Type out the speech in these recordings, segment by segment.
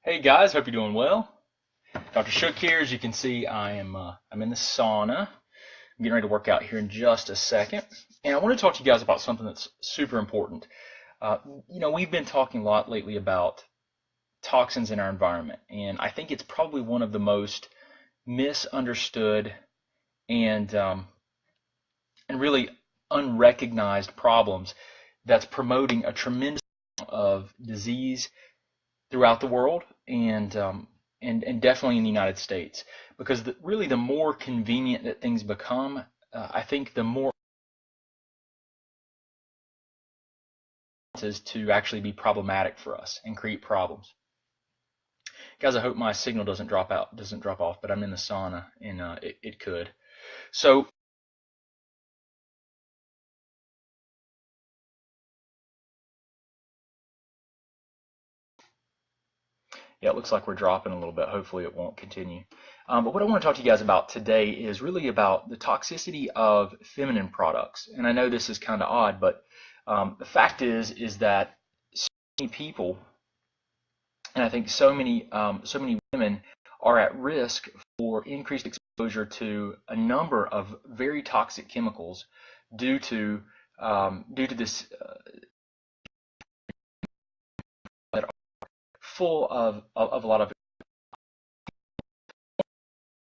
Hey guys, hope you're doing well. Dr. Shook here. As you can see, I'm in the sauna. I'm getting ready to work out here in just a second, and I want to talk to you guys about something that's super important. Uh, we've been talking a lot lately about toxins in our environment, and I think it's probably one of the most misunderstood and and really unrecognized problems that's promoting a tremendous amount of disease throughout the world and definitely in the United States, because really the more convenient that things become, I think the more it is to actually be problematic for us and create problems. Guys, I hope my signal doesn't drop off, but I'm in the sauna and it could. So yeah, it looks like we're dropping a little bit. Hopefully it won't continue. But what I want to talk to you guys about today is really about the toxicity of feminine products. And I know this is kind of odd, but the fact is that so many people, and I think so many women are at risk for increased exposure to a number of very toxic chemicals due to this that are full of a lot of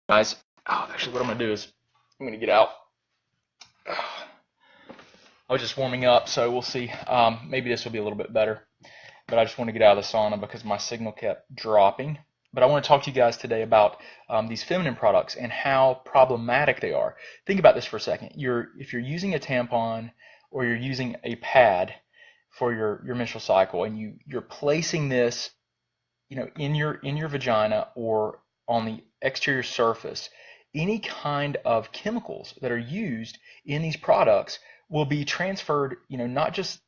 guys. Oh, actually, what I'm going to do is I'm going to get out. I was just warming up, so we'll see. Maybe this will be a little bit better. But I just want to get out of the sauna because my signal kept dropping. But I want to talk to you guys today about these feminine products and how problematic they are. Think about this for a second. If you're using a tampon or you're using a pad for your menstrual cycle, and you're placing this, in your vagina or on the exterior surface, any kind of chemicals that are used in these products will be transferred, not just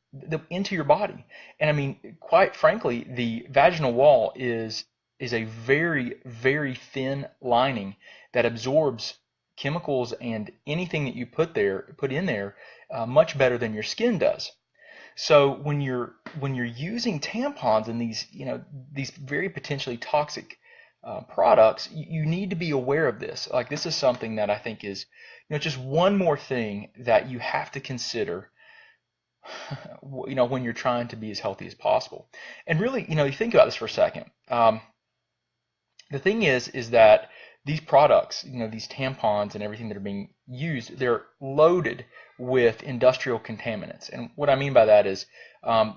into your body. And I mean, quite frankly, the vaginal wall is a very, very thin lining that absorbs chemicals and anything that you put in there much better than your skin does. So when you're using tampons and these very potentially toxic products, you need to be aware of this. Like, this is something that I think is, just one more thing that you have to consider, when you're trying to be as healthy as possible. And really, you think about this for a second. The thing is that these products, these tampons and everything that are being used, they're loaded with industrial contaminants. And what I mean by that is, I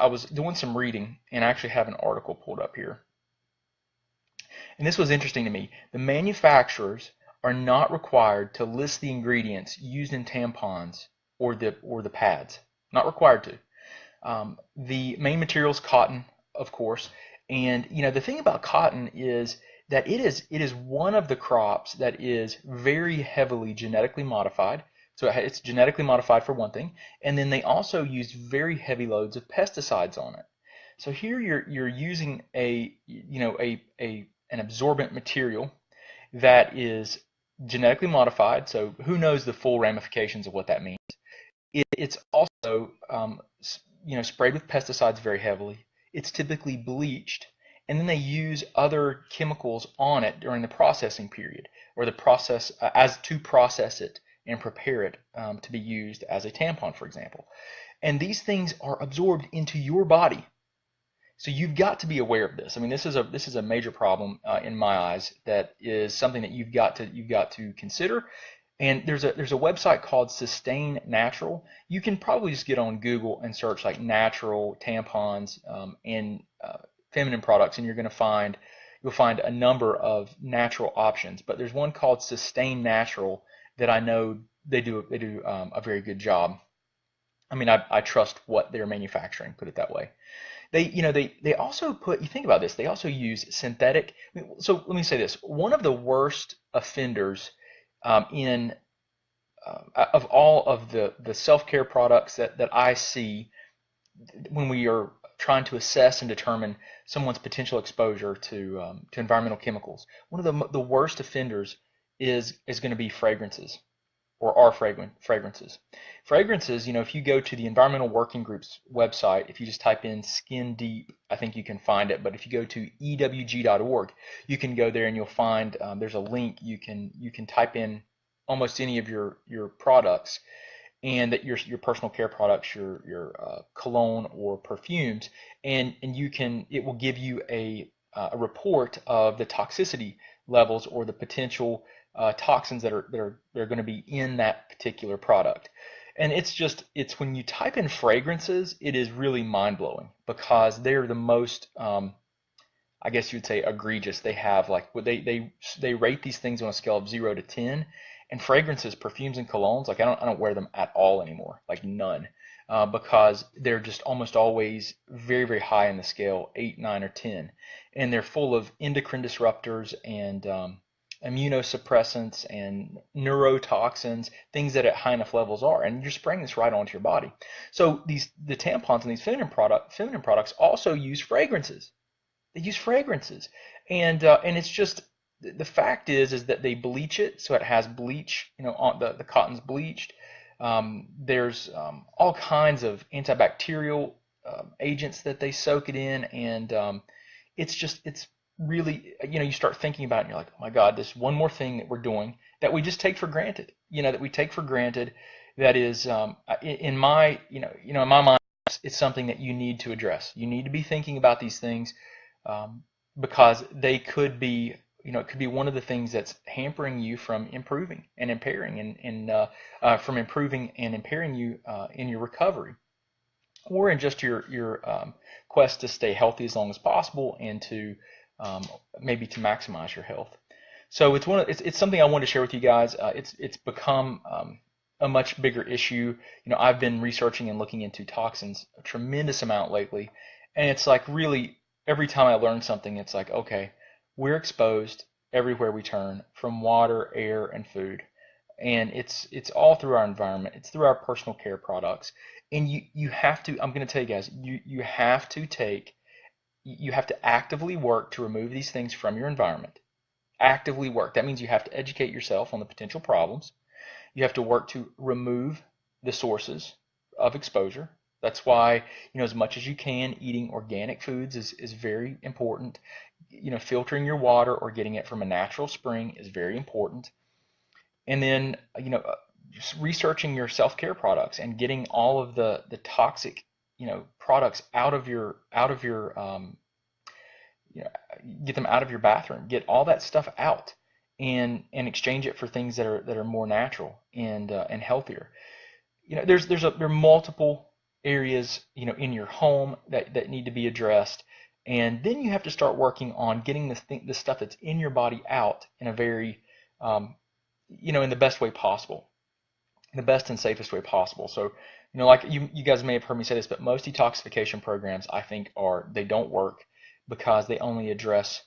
was doing some reading, and I actually have an article pulled up here. And this was interesting to me. The manufacturers are not required to list the ingredients used in tampons or the pads. Not required to. The main material is cotton, of course. And the thing about cotton is that it is one of the crops that is very heavily genetically modified. So it's genetically modified for one thing, and then they also use very heavy loads of pesticides on it. So here you're using an absorbent material that is genetically modified. So who knows the full ramifications of what that means. It's also sprayed with pesticides very heavily. It's typically bleached, and then they use other chemicals on it during the processing period, or the process as to process it and prepare it to be used as a tampon, for example. And these things are absorbed into your body. So you've got to be aware of this. I mean, this is a major problem in my eyes. That is something that you've got to consider. And there's a website called Sustain Natural. You can probably just get on Google and search like natural tampons and feminine products, and you'll find a number of natural options. But there's one called Sustain Natural that I know they do a very good job. I mean, I trust what they're manufacturing, put it that way. They also you think about this, they also use synthetic. So let me say this: one of the worst offenders in of all of the self-care products that I see when we are trying to assess and determine someone's potential exposure to environmental chemicals, one of the worst offenders is going to be fragrances. or are fragrances. Fragrances, if you go to the Environmental Working Group's website, if you just type in skin deep, I think you can find it. But if you go to ewg.org, you can go there and you'll find there's a link. You can type in almost any of your products, and that your personal care products, your cologne or perfumes, and it will give you a report of the toxicity levels or the potential toxins that are going to be in that particular product. And it's when you type in fragrances, it is really mind blowing because they're the most I guess you'd say egregious. They have like they rate these things on a scale of 0 to 10, and fragrances, perfumes, and colognes, like I don't wear them at all anymore, like none, because they're just almost always very very high in the scale, 8, 9, or 10, and they're full of endocrine disruptors and immunosuppressants and neurotoxins, things that at high enough levels are, and you're spraying this right onto your body. So the tampons and these feminine products also use fragrances. They use fragrances, and it's just the fact is that they bleach it, so it has bleach. On the cotton's bleached. There's all kinds of antibacterial agents that they soak it in, and it's really, you start thinking about it and you're like, oh my God, this one more thing that we're doing that we just take for granted. That we take for granted. That is, in my in my mind, it's something that you need to address. You need to be thinking about these things because they could be, it could be one of the things that's hampering you from improving and impairing, and from improving and impairing you in your recovery, or in just your quest to stay healthy as long as possible, and to maybe to maximize your health. So it's something I wanted to share with you guys. It's become a much bigger issue. I've been researching and looking into toxins a tremendous amount lately, and it's like really every time I learn something, it's like, okay, we're exposed everywhere we turn, from water, air, and food, and it's all through our environment. It's through our personal care products, and you have to. I'm going to tell you guys, you have to actively work to remove these things from your environment. Actively work. That means you have to educate yourself on the potential problems. You have to work to remove the sources of exposure. That's why, as much as you can, eating organic foods is very important. Filtering your water or getting it from a natural spring is very important. And then, just researching your self-care products and getting all of the toxic, products out of your get them out of your bathroom. Get all that stuff out, and exchange it for things that are more natural and healthier. There are multiple areas, in your home that need to be addressed, and then you have to start working on getting the stuff that's in your body out in a very, in the best way possible, the best and safest way possible. So, like you guys may have heard me say this, but most detoxification programs, I think, they don't work because they only address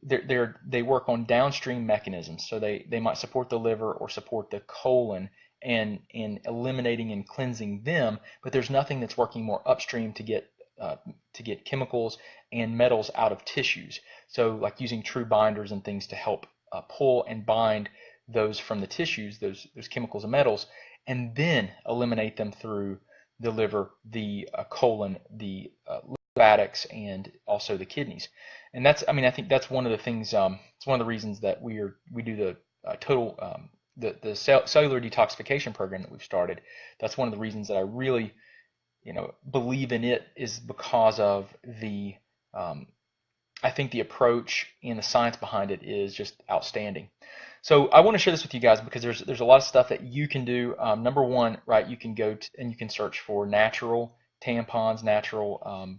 they work on downstream mechanisms. So they might support the liver or support the colon, and in eliminating and cleansing them, but there's nothing that's working more upstream to get chemicals and metals out of tissues. So like using true binders and things to help pull and bind those from the tissues, those chemicals and metals, and then eliminate them through the liver, the colon, the lymphatics, and also the kidneys. And I think that's one of the things. It's one of the reasons that we do the total the cellular detoxification program that we've started. That's one of the reasons that I really, believe in it, is because of the I think the approach and the science behind it is just outstanding. So I want to share this with you guys because there's a lot of stuff that you can do. Number one, right, you can go and you can search for natural tampons, natural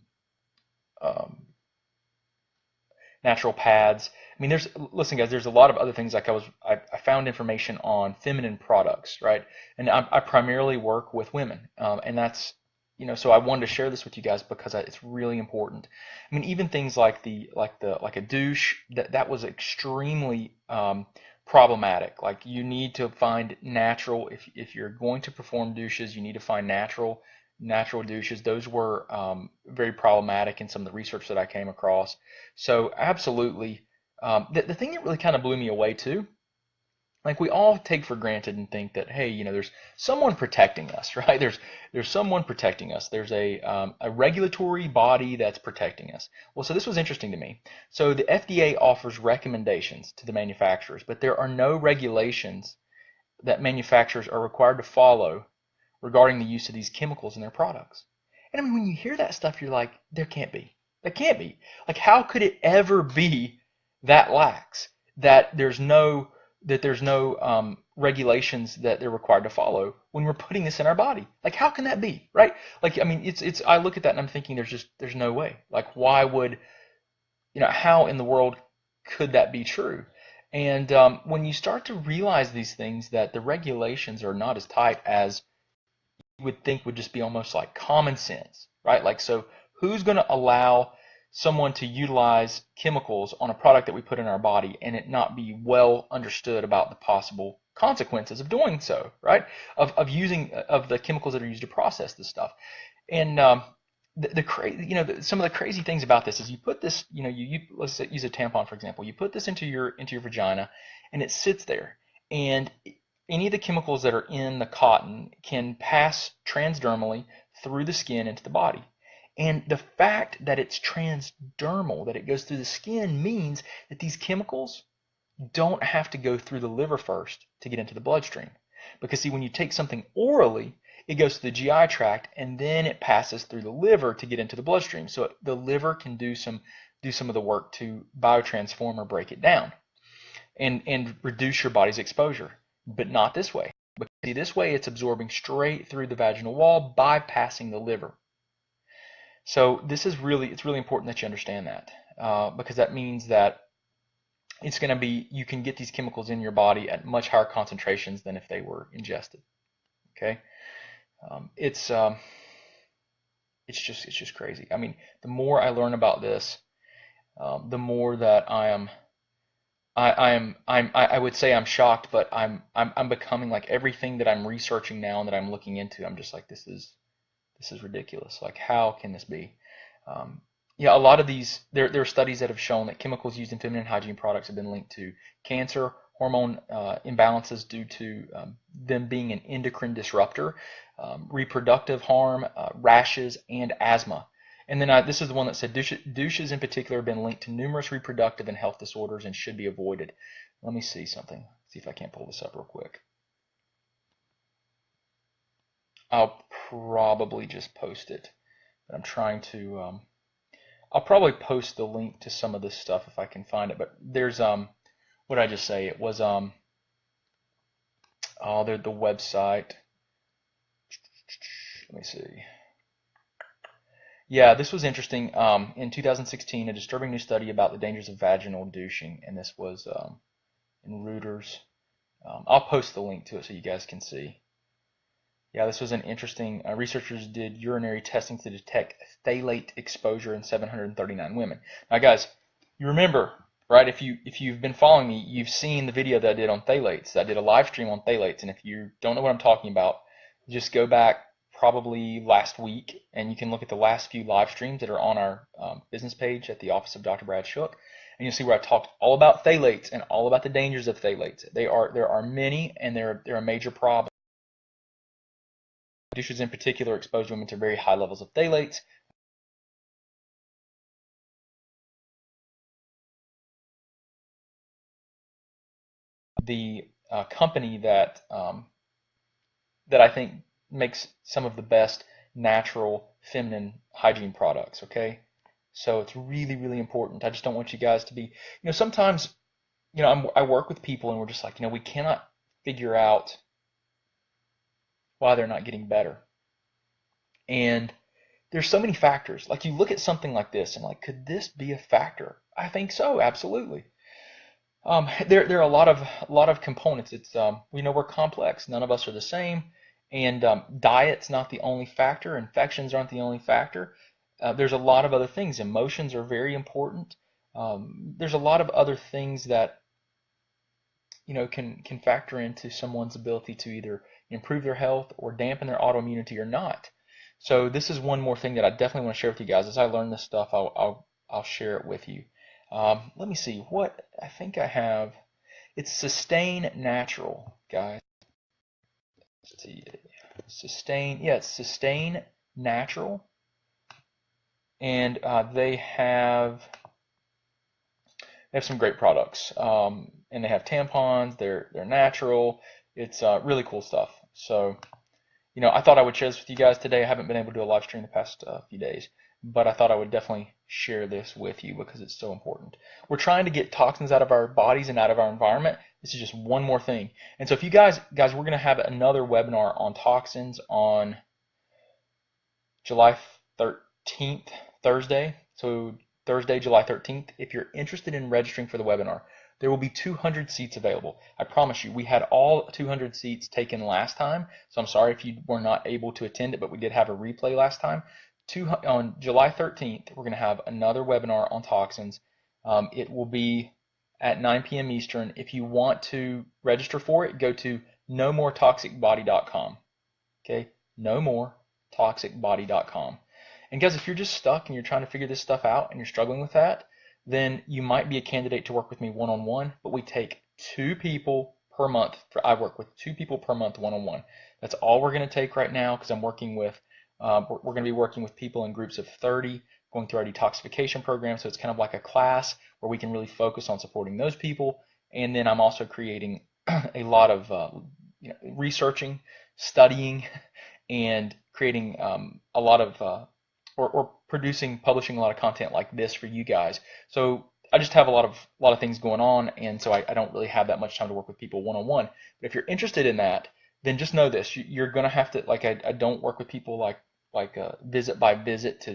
pads. I mean, listen, guys, there's a lot of other things. Like I found information on feminine products, right? And I primarily work with women, and that's, so I wanted to share this with you guys because it's really important. I mean, even things like a douche, that was extremely problematic. Like, you need to find natural, if you're going to perform douches, you need to find natural douches. Those were very problematic in some of the research that I came across. So absolutely, the thing that really kind of blew me away too Like we all take for granted and think that, hey, there's someone protecting us, right? There's someone protecting us. There's a regulatory body that's protecting us. Well, so this was interesting to me. So the FDA offers recommendations to the manufacturers, but there are no regulations that manufacturers are required to follow regarding the use of these chemicals in their products. And I mean, when you hear that stuff, you're like, there can't be. That can't be. Like, how could it ever be that lax that there's no regulations that they're required to follow when we're putting this in our body? Like, how can that be, right? Like, I mean, it's. I look at that and I'm thinking, there's no way. Like, why would, how in the world could that be true? And when you start to realize these things, that the regulations are not as tight as you would think would just be almost like common sense, right? Like, so who's going to allow someone to utilize chemicals on a product that we put in our body and it not be well understood about the possible consequences of doing so, right? Of using of the chemicals that are used to process this stuff. And some of the crazy things about this is you put this, let's say, use a tampon for example. You put this into your vagina, and it sits there, and any of the chemicals that are in the cotton can pass transdermally through the skin into the body. And the fact that it's transdermal, that it goes through the skin, means that these chemicals don't have to go through the liver first to get into the bloodstream. Because see, when you take something orally, it goes to the GI tract and then it passes through the liver to get into the bloodstream. So the liver can do some of the work to biotransform or break it down and reduce your body's exposure. But not this way. Because see, this way it's absorbing straight through the vaginal wall, bypassing the liver. So it's really important that you understand that, because that means that it's going to be, you can get these chemicals in your body at much higher concentrations than if they were ingested. Okay, it's just crazy. I mean, the more I learn about this, the more that I would say I'm shocked, but I'm becoming like everything that I'm researching now and that I'm looking into. I'm just like, this is ridiculous. Like, how can this be? Yeah, a lot of these, there are studies that have shown that chemicals used in feminine hygiene products have been linked to cancer, hormone imbalances due to them being an endocrine disruptor, reproductive harm, rashes, and asthma. And then this is the one that said douches in particular have been linked to numerous reproductive and health disorders and should be avoided. Let me see something. See if I can't pull this up real quick. I'll probably just post it, but I'm trying to. I'll probably post the link to some of this stuff if I can find it. But there's what did I just say? It was the website. Let me see. Yeah, this was interesting. In 2016, a disturbing new study about the dangers of vaginal douching, and this was in Reuters. I'll post the link to it so you guys can see. Yeah, this was an interesting. Researchers did urinary testing to detect phthalate exposure in 739 women. Now, guys, you remember, right? If you've been following me, you've seen the video that I did on phthalates. I did a live stream on phthalates, and if you don't know what I'm talking about, just go back probably last week, and you can look at the last few live streams that are on our business page at the Office of Dr. Brad Shook, and you'll see where I talked all about phthalates and all about the dangers of phthalates. There are many, and they're a major problem. Douches in particular expose women to very high levels of phthalates. The company that I think makes some of the best natural feminine hygiene products. Okay, so it's really, really important. I just don't want you guys to be, sometimes, I work with people and we're just like, we cannot figure out why they're not getting better. And there's so many factors. Like, you look at something like this and like, could this be a factor? I think so, absolutely. There are a lot of components. It's we're complex. None of us are the same, and diet's not the only factor. Infections aren't the only factor. There's a lot of other things. Emotions are very important. There's a lot of other things that can factor into someone's ability to either improve their health or dampen their autoimmunity or not. So this is one more thing that I definitely want to share with you guys. As I learn this stuff, I'll share it with you. Let me see what I think I have. It's Sustain Natural, guys. Let's see. Sustain, yeah, it's Sustain Natural. And they have some great products. And they have tampons. They're natural. It's really cool stuff. So, I thought I would share this with you guys today. I haven't been able to do a live stream the past few days, but I thought I would definitely share this with you because it's so important. We're trying to get toxins out of our bodies and out of our environment. This is just one more thing. And so if you guys, we're going to have another webinar on toxins on July 13th, Thursday. So Thursday, July 13th. If you're interested in registering for the webinar, there will be 200 seats available. I promise you, we had all 200 seats taken last time, so I'm sorry if you were not able to attend it, but we did have a replay last time. On July 13th, we're going to have another webinar on toxins. It will be at 9 p.m. Eastern. If you want to register for it, go to nomoretoxicbody.com. Okay, nomoretoxicbody.com. And guys, if you're just stuck and you're trying to figure this stuff out and you're struggling with that, then you might be a candidate to work with me one-on-one, but we take 2 people per month. I work with 2 people per month one-on-one. That's all we're going to take right now because I'm working with, we're going to be working with people in groups of 30, going through our detoxification program. So it's kind of like a class where we can really focus on supporting those people. And then I'm also creating a lot of researching, studying, and creating a lot of or publishing a lot of content like this for you guys. So I just have a lot of things going on, and so I don't really have that much time to work with people one-on-one. But if you're interested in that, then just know this: you're gonna have to, like, I don't work with people like visit by visit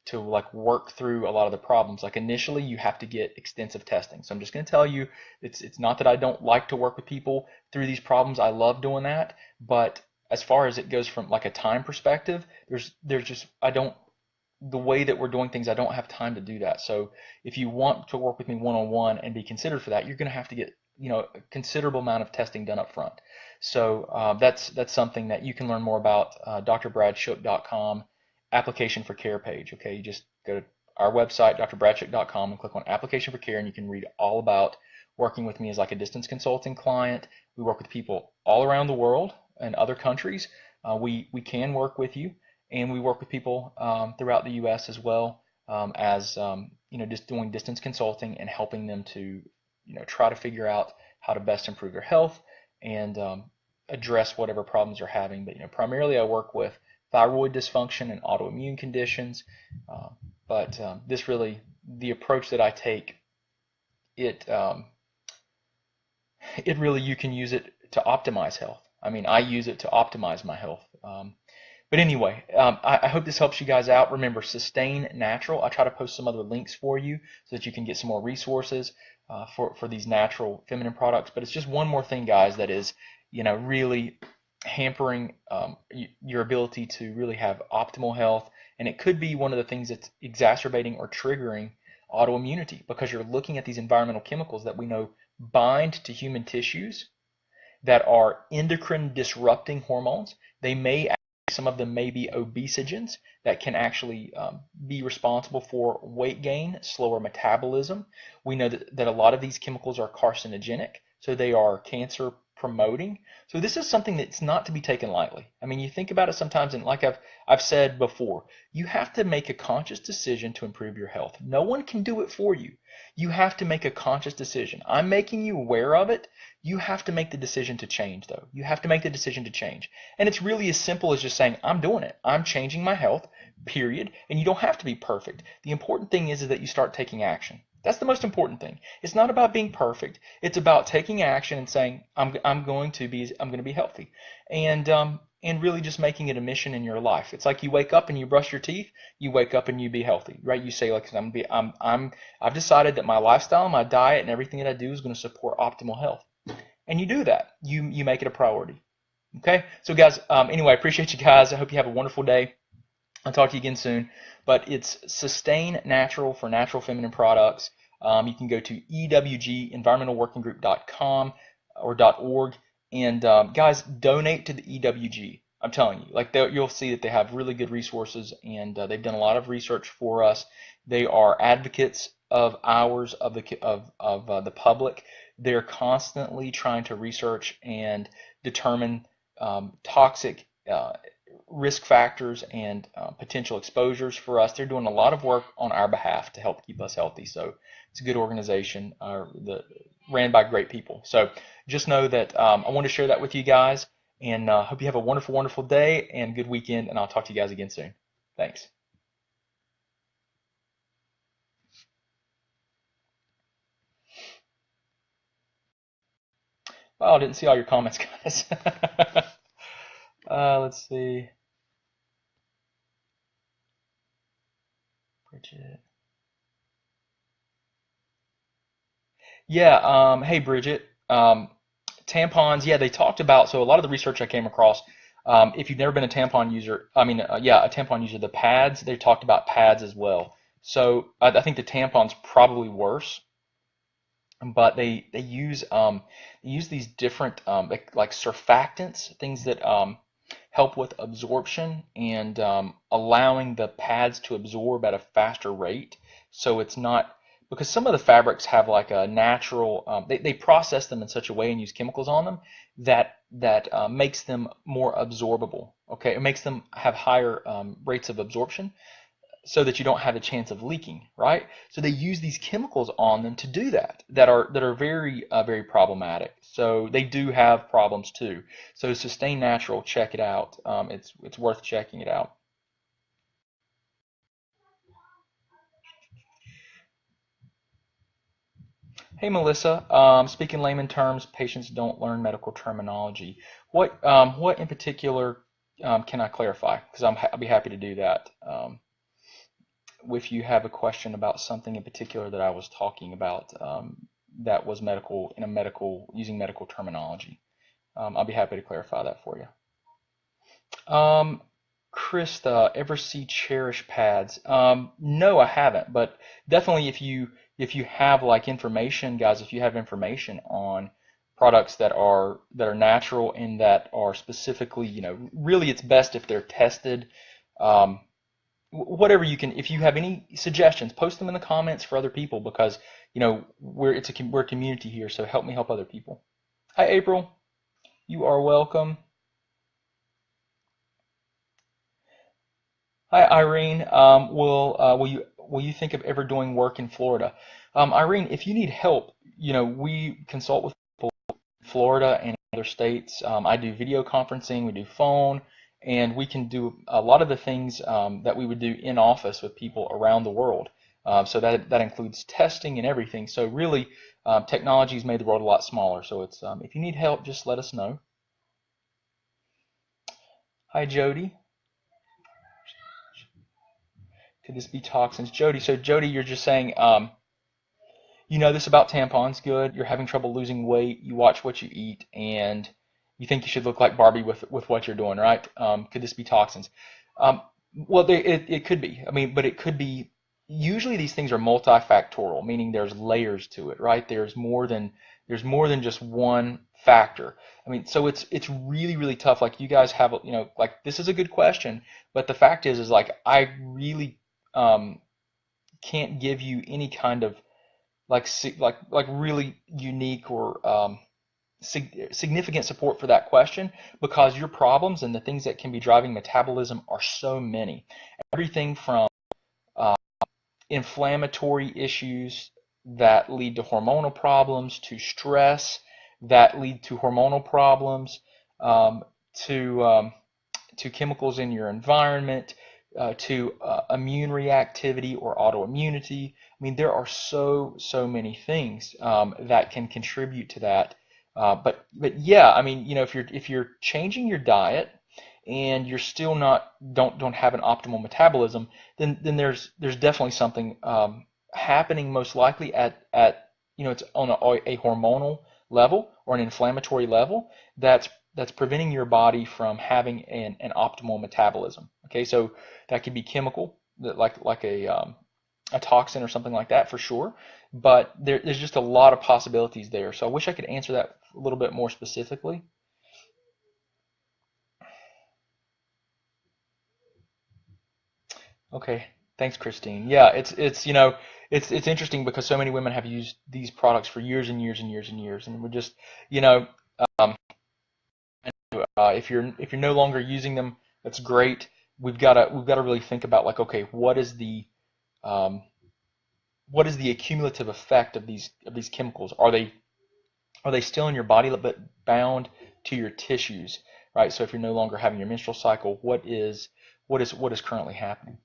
to like work through a lot of the problems. Like initially, you have to get extensive testing. So I'm just gonna tell you, it's not that I don't like to work with people through these problems. I love doing that, but as far as it goes from like a time perspective, there's just the way that we're doing things, I don't have time to do that. So if you want to work with me one-on-one and be considered for that, you're going to have to get a considerable amount of testing done up front. So that's something that you can learn more about. drbradshuk.com application for care page. Okay, you just go to our website, drbradshuk.com, and click on application for care, and you can read all about working with me as like a distance consulting client. We work with people all around the world and other countries. We can work with you. And we work with people throughout the U.S. as well as just doing distance consulting and helping them to try to figure out how to best improve their health and address whatever problems they're having. But primarily I work with thyroid dysfunction and autoimmune conditions. But this really, the approach that I take, it really, you can use it to optimize health. I mean, I use it to optimize my health. But anyway, I hope this helps you guys out. Remember, Sustain Natural. I try to post some other links for you so that you can get some more resources for these natural feminine products. But it's just one more thing, guys, that is really hampering your ability to really have optimal health. And it could be one of the things that's exacerbating or triggering autoimmunity because you're looking at these environmental chemicals that we know bind to human tissues that are endocrine disrupting hormones. Some of them may be obesogens that can actually be responsible for weight gain, slower metabolism. We know that a lot of these chemicals are carcinogenic, so they are cancer promoting. So this is something that's not to be taken lightly. I mean, you think about it sometimes, and like I've said before, you have to make a conscious decision to improve your health. No one can do it for you. You have to make a conscious decision. I'm making you aware of it. You have to make the decision to change, though. You have to make the decision to change. And it's really as simple as just saying, I'm doing it. I'm changing my health, period. And you don't have to be perfect. The important thing is that you start taking action. That's the most important thing. It's not about being perfect. It's about taking action and saying, I'm going to be healthy. And really just making it a mission in your life. It's like you wake up and you brush your teeth, you wake up and you be healthy, right? You say, like, I've decided that my lifestyle, my diet, and everything that I do is going to support optimal health. And you do that. You make it a priority. Okay? So guys, anyway, I appreciate you guys. I hope you have a wonderful day. I'll talk to you again soon. But it's Sustain Natural for natural feminine products. You can go to ewgenvironmentalworkinggroup.com or .org. And guys, donate to the EWG. I'm telling you, like, you'll see that they have really good resources, and they've done a lot of research for us. They are advocates of ours, of the public. they're constantly trying to research and determine toxic risk factors and potential exposures for us. They're doing a lot of work on our behalf to help keep us healthy. So it's a good organization, ran by great people. So just know that I want to share that with you guys, and hope you have a wonderful, wonderful day and good weekend, and I'll talk to you guys again soon. Thanks. Well, I didn't see all your comments, guys. Let's see. Bridget. Yeah, hey Bridget. Tampons, yeah, they talked about, so a lot of the research I came across, if you've never been a tampon user, yeah, a tampon user, the pads, they talked about pads as well. So I think the tampon's probably worse, but they use these different like surfactants, things that help with absorption and allowing the pads to absorb at a faster rate. So it's not, because some of the fabrics have like a natural, they process them in such a way and use chemicals on them that makes them more absorbable. Okay, it makes them have higher rates of absorption, so that you don't have a chance of leaking, right? So they use these chemicals on them to do that are very very problematic. So they do have problems too. So Sustain Natural, check it out. It's worth checking it out. Hey Melissa, speaking layman terms, patients don't learn medical terminology. What in particular can I clarify? Because I'll be happy to do that. If you have a question about something in particular that I was talking about, that was medical, in a medical, using medical terminology. I'll be happy to clarify that for you. Um, Krista, ever see Cherish pads? No, I haven't, but definitely if you have like information, guys, if you have information on products that are natural and that are specifically, really it's best if they're tested. Um, whatever you can, if you have any suggestions, post them in the comments for other people, because we're a community here, so help me help other people. Hi April, you are welcome. Hi Irene, will you think of ever doing work in Florida? Irene, if you need help, we consult with people in Florida and other states. I do video conferencing, we do phone, and we can do a lot of the things that we would do in office with people around the world. So that includes testing and everything. So really, technology's made the world a lot smaller. So it's if you need help, just let us know. Hi Jody. Could this be toxins? Jody, so Jody, you're just saying, you know this about tampons, good. You're having trouble losing weight. You watch what you eat, and you think you should look like Barbie with what you're doing, right? Could this be toxins? Um, well, it could be. I mean, but it could be. Usually, these things are multifactorial, meaning there's layers to it, right? There's more than just one factor. I mean, so it's really really tough. Like you guys have, like this is a good question, but the fact is like I really um, can't give you any kind of like really unique or significant support for that question, because your problems and the things that can be driving metabolism are so many. Everything from uh, inflammatory issues that lead to hormonal problems, to stress that lead to hormonal problems, um, to to chemicals in your environment, to immune reactivity or autoimmunity. I mean, there are so many things that can contribute to that. But yeah, I mean, if you're changing your diet and you're still not don't have an optimal metabolism, then there's definitely something happening, most likely at it's on a hormonal level or an inflammatory level that's preventing your body from having an optimal metabolism. Okay, so that could be chemical, like a toxin or something like that for sure. But there's just a lot of possibilities there. So I wish I could answer that a little bit more specifically. Okay, thanks, Christine. Yeah, it's it's interesting because so many women have used these products for years and years and years and years, and we're just, you know, um, if you're no longer using them, that's great. We've got to really think about, like, okay, um, what is the accumulative effect of these chemicals? Are they still in your body but bound to your tissues, right? So if you're no longer having your menstrual cycle, what is currently happening?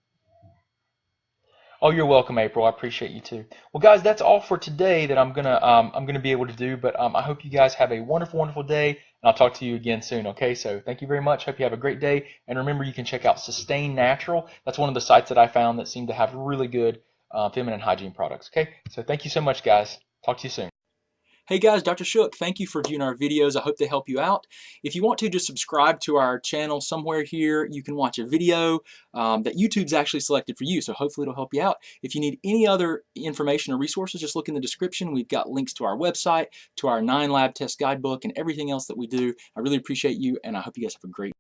Oh, you're welcome, April. I appreciate you too. Well, guys, that's all for today that I'm gonna be able to do. But I hope you guys have a wonderful, wonderful day, and I'll talk to you again soon. Okay, so thank you very much. Hope you have a great day, and remember, you can check out Sustain Natural. That's one of the sites that I found that seem to have really good feminine hygiene products. Okay, so thank you so much, guys. Talk to you soon. Hey guys, Dr. Shook, thank you for viewing our videos. I hope they help you out. If you want to, just subscribe to our channel somewhere here. You can watch a video that YouTube's actually selected for you, so hopefully it'll help you out. If you need any other information or resources, just look in the description. We've got links to our website, to our 9 lab test guidebook, and everything else that we do. I really appreciate you, and I hope you guys have a great